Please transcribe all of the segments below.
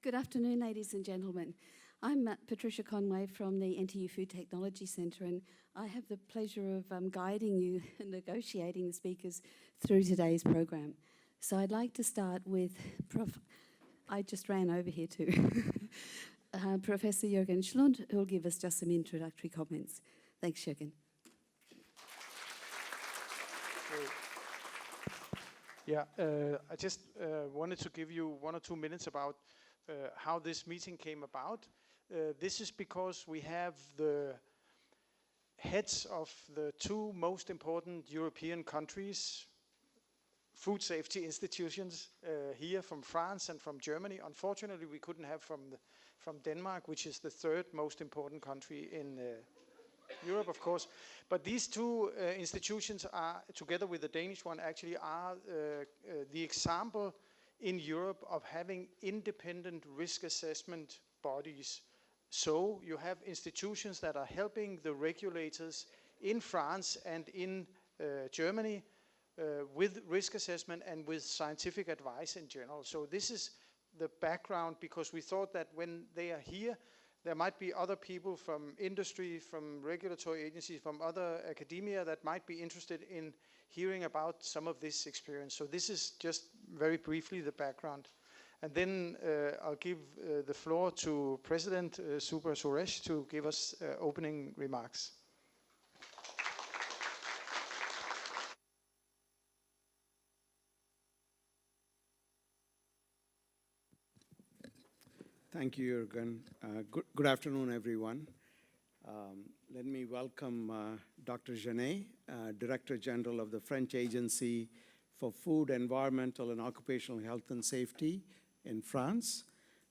Good afternoon, ladies and gentlemen. I'm Patricia Conway from the NTU Food Technology Centre, and I have the pleasure of guiding you and negotiating the speakers through today's program. So I'd like to start with I just ran over here too. Professor Jürgen Schlund, who will give us just some introductory comments. Thanks, Jürgen. Yeah, I just wanted to give you 1 or 2 minutes about how this meeting came about. This is because we have the heads of the 2 most important European countries, food safety institutions, here from France and from Germany. Unfortunately, we couldn't have from Denmark, which is the 3rd most important country in Europe, of course. But these 2 institutions are, together with the Danish one, actually are the example in Europe of having independent risk assessment bodies. So you have institutions that are helping the regulators in France and in Germany with risk assessment and with scientific advice in general. So this is the background, because we thought that when they are here, there might be other people from industry, from regulatory agencies, from other academia that might be interested in hearing about some of this experience. So this is just very briefly the background. And then I'll give the floor to President Subra Suresh to give us opening remarks. Thank you, Jürgen. Good afternoon, everyone. Let me welcome Dr. Genet, Director General of the French Agency for Food, Environmental and Occupational Health and Safety in France,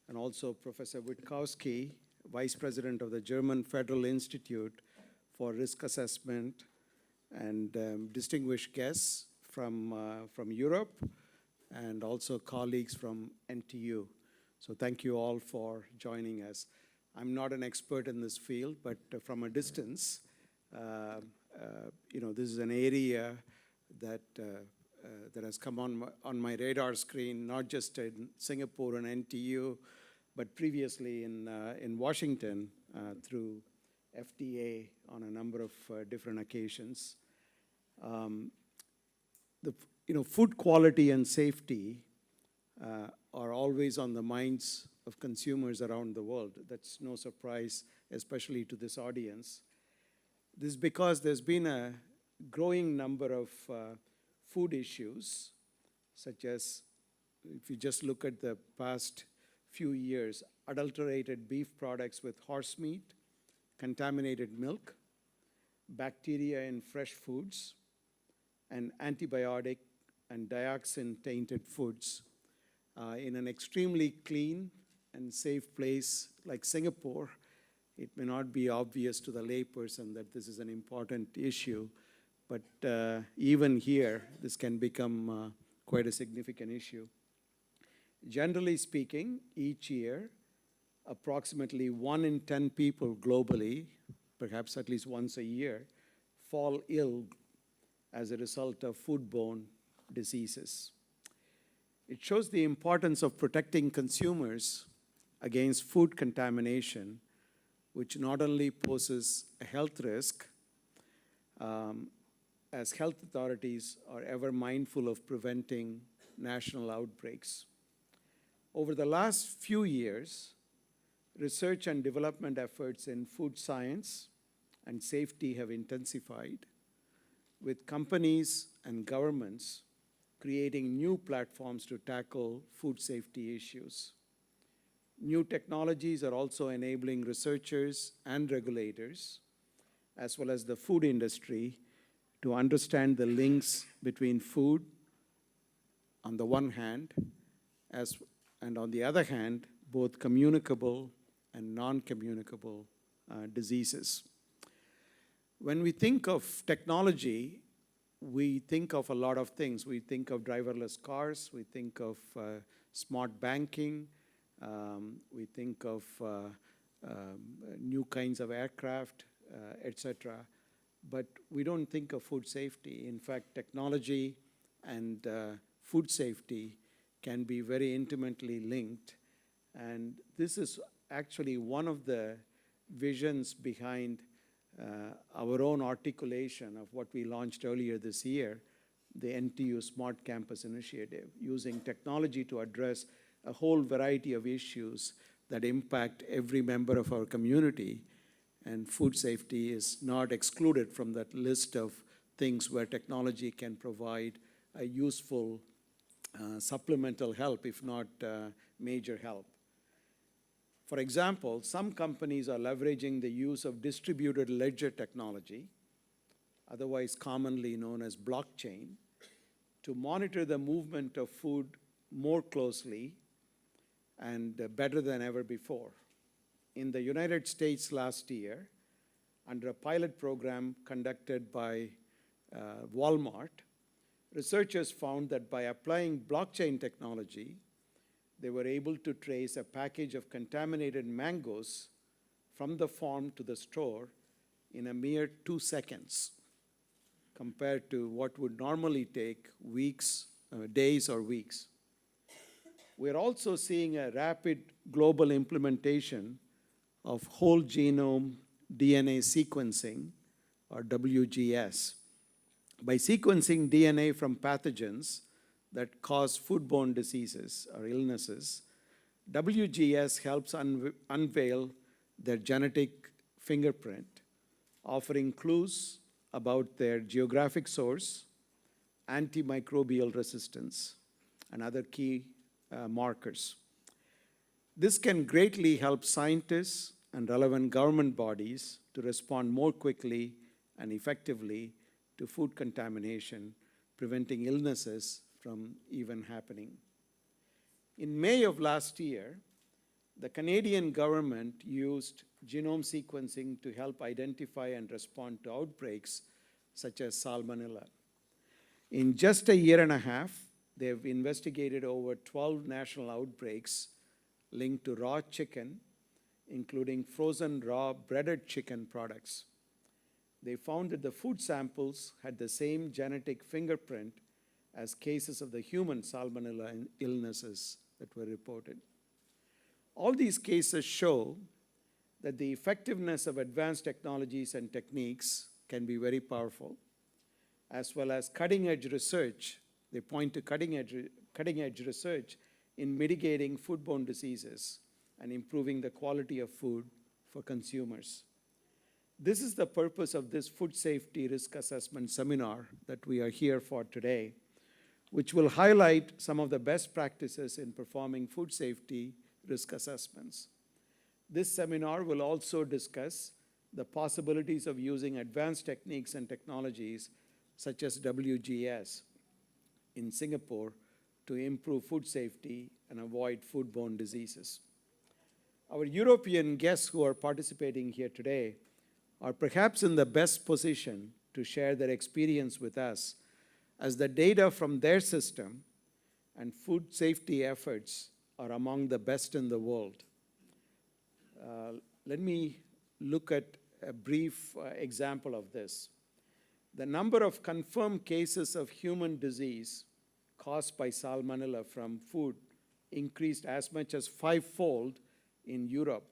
and also Professor Witkowski, Vice President of the German Federal Institute for Risk Assessment, and distinguished guests from Europe, and also colleagues from NTU. So thank you all for joining us. I'm not an expert in this field, but from a distance, this is an area that has come on my radar screen, not just in Singapore and NTU, but previously in Washington through FDA on a number of different occasions. Food quality and safety are always on the minds of consumers around the world. That's no surprise, especially to this audience. This is because there's been a growing number of food issues, such as, if you just look at the past few years, adulterated beef products with horse meat, contaminated milk, bacteria in fresh foods, and antibiotic and dioxin-tainted foods. In an extremely clean and safe place like Singapore, it may not be obvious to the layperson that this is an important issue, but even here, this can become quite a significant issue. Generally speaking, each year, approximately 1 in 10 people globally, perhaps at least once a year, fall ill as a result of foodborne diseases. It shows the importance of protecting consumers against food contamination, which not only poses a health risk, as health authorities are ever mindful of preventing national outbreaks. Over the last few years, research and development efforts in food science and safety have intensified, with companies and governments creating new platforms to tackle food safety issues. New technologies are also enabling researchers and regulators, as well as the food industry, to understand the links between food, on the one hand, and on the other hand, both communicable and non-communicable diseases. When we think of technology, we think of a lot of things. We think of driverless cars, we think of smart banking, we think of new kinds of aircraft, etc. But we don't think of food safety. In fact, technology and food safety can be very intimately linked, And this is actually one of the visions behind our own articulation of what we launched earlier this year, the NTU Smart Campus Initiative, using technology to address a whole variety of issues that impact every member of our community. And food safety is not excluded from that list of things where technology can provide a useful supplemental help, if not major help. For example, some companies are leveraging the use of distributed ledger technology, otherwise commonly known as blockchain, to monitor the movement of food more closely and better than ever before. In the United States last year, under a pilot program conducted by Walmart, researchers found that by applying blockchain technology, they were able to trace a package of contaminated mangoes from the farm to the store in a mere 2 seconds, compared to what would normally take weeks, days or weeks. We're also seeing a rapid global implementation of whole genome DNA sequencing, or WGS. By sequencing DNA from pathogens that cause foodborne diseases or illnesses, WGS helps unveil their genetic fingerprint, offering clues about their geographic source, antimicrobial resistance, and other key markers. This can greatly help scientists and relevant government bodies to respond more quickly and effectively to food contamination, preventing illnesses from even happening. In May of last year, the Canadian government used genome sequencing to help identify and respond to outbreaks such as Salmonella. In just a year and a half, they've investigated over 12 national outbreaks linked to raw chicken, including frozen raw breaded chicken products. They found that the food samples had the same genetic fingerprint as cases of the human Salmonella illnesses that were reported. All these cases show that the effectiveness of advanced technologies and techniques can be very powerful, as well as cutting-edge research. They point to cutting-edge research in mitigating foodborne diseases and improving the quality of food for consumers. This is the purpose of this food safety risk assessment seminar that we are here for today, which will highlight some of the best practices in performing food safety risk assessments. This seminar will also discuss the possibilities of using advanced techniques and technologies such as WGS in Singapore to improve food safety and avoid foodborne diseases. Our European guests who are participating here today are perhaps in the best position to share their experience with us, as the data from their system and food safety efforts are among the best in the world. Let me look at a brief example of this. The number of confirmed cases of human disease caused by Salmonella from food increased as much as 5-fold in Europe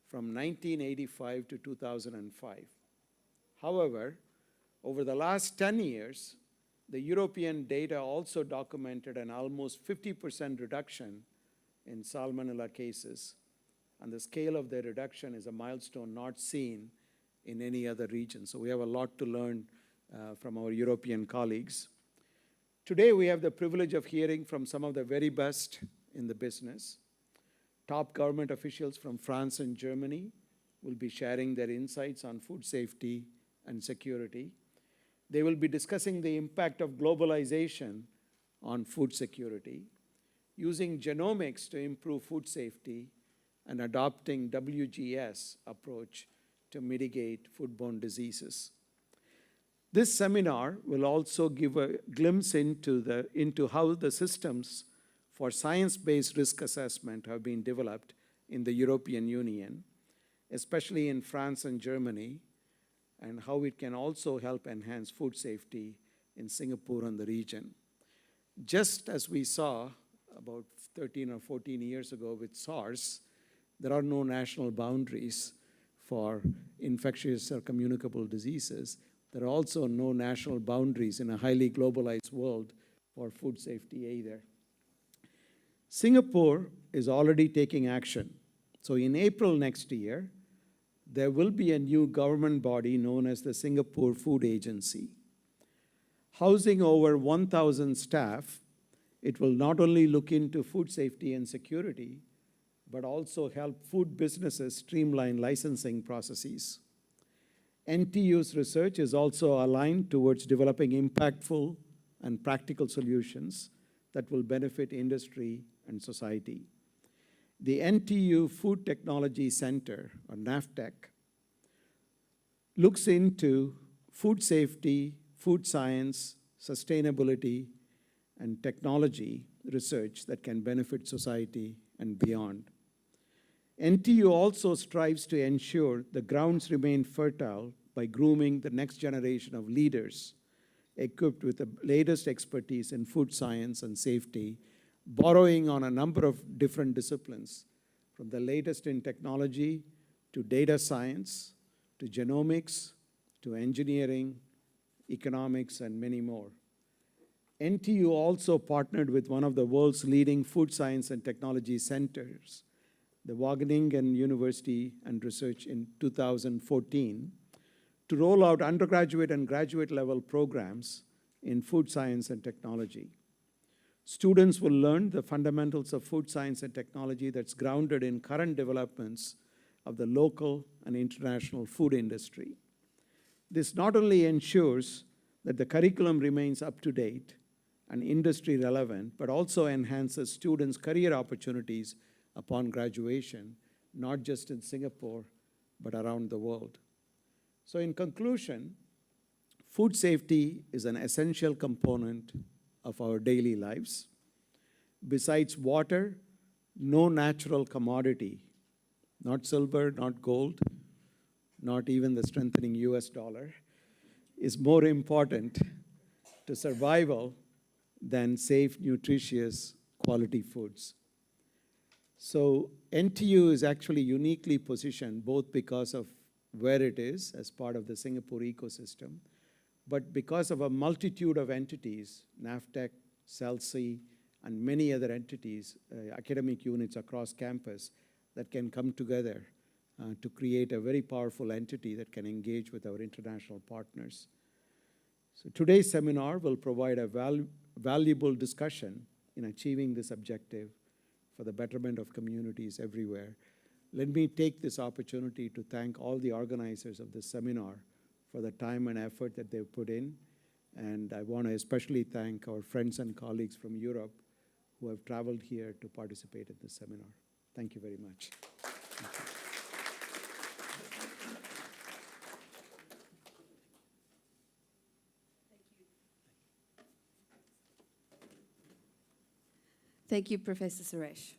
from 1985 to 2005. However, over the last 10 years, the European data also documented an almost 50% reduction in Salmonella cases, and the scale of their reduction is a milestone not seen in any other region. So we have a lot to learn from our European colleagues. Today, we have the privilege of hearing from some of the very best in the business. Top government officials from France and Germany will be sharing their insights on food safety and security. They will be discussing the impact of globalization on food security, using genomics to improve food safety, and adopting WGS approach to mitigate foodborne diseases. This seminar will also give a glimpse into how the systems for science-based risk assessment have been developed in the European Union, especially in France and Germany, and how it can also help enhance food safety in Singapore and the region. Just as we saw about 13 or 14 years ago with SARS, there are no national boundaries for infectious or communicable diseases. There are also no national boundaries in a highly globalized world for food safety either. Singapore is already taking action. So in April next year, there will be a new government body known as the Singapore Food Agency. Housing over 1,000 staff, it will not only look into food safety and security, but also help food businesses streamline licensing processes. NTU's research is also aligned towards developing impactful and practical solutions that will benefit industry and society. The NTU Food Technology Center, or NAFTEC, looks into food safety, food science, sustainability, and technology research that can benefit society and beyond. NTU also strives to ensure the grounds remain fertile by grooming the next generation of leaders equipped with the latest expertise in food science and safety, borrowing on a number of different disciplines, from the latest in technology to data science, to genomics, to engineering, economics, and many more. NTU also partnered with one of the world's leading food science and technology centers, the Wageningen University and Research in 2014, to roll out undergraduate and graduate level programs in food science and technology. Students will learn the fundamentals of food science and technology that's grounded in current developments of the local and international food industry. This not only ensures that the curriculum remains up to date and industry relevant, but also enhances students' career opportunities upon graduation, not just in Singapore, but around the world. So in conclusion, food safety is an essential component of our daily lives. Besides water, no natural commodity, not silver, not gold, not even the strengthening US dollar, is more important to survival than safe, nutritious, quality foods. So NTU is actually uniquely positioned, both because of where it is as part of the Singapore ecosystem, but because of a multitude of entities, NAFTEC, CELSI, and many other entities, academic units across campus that can come together to create a very powerful entity that can engage with our international partners. So today's seminar will provide a valuable discussion in achieving this objective for the betterment of communities everywhere. Let me take this opportunity to thank all the organizers of this seminar for the time and effort that they've put in. And I want to especially thank our friends and colleagues from Europe who have traveled here to participate in this seminar. Thank you very much. Thank you. Thank you, Professor Suresh.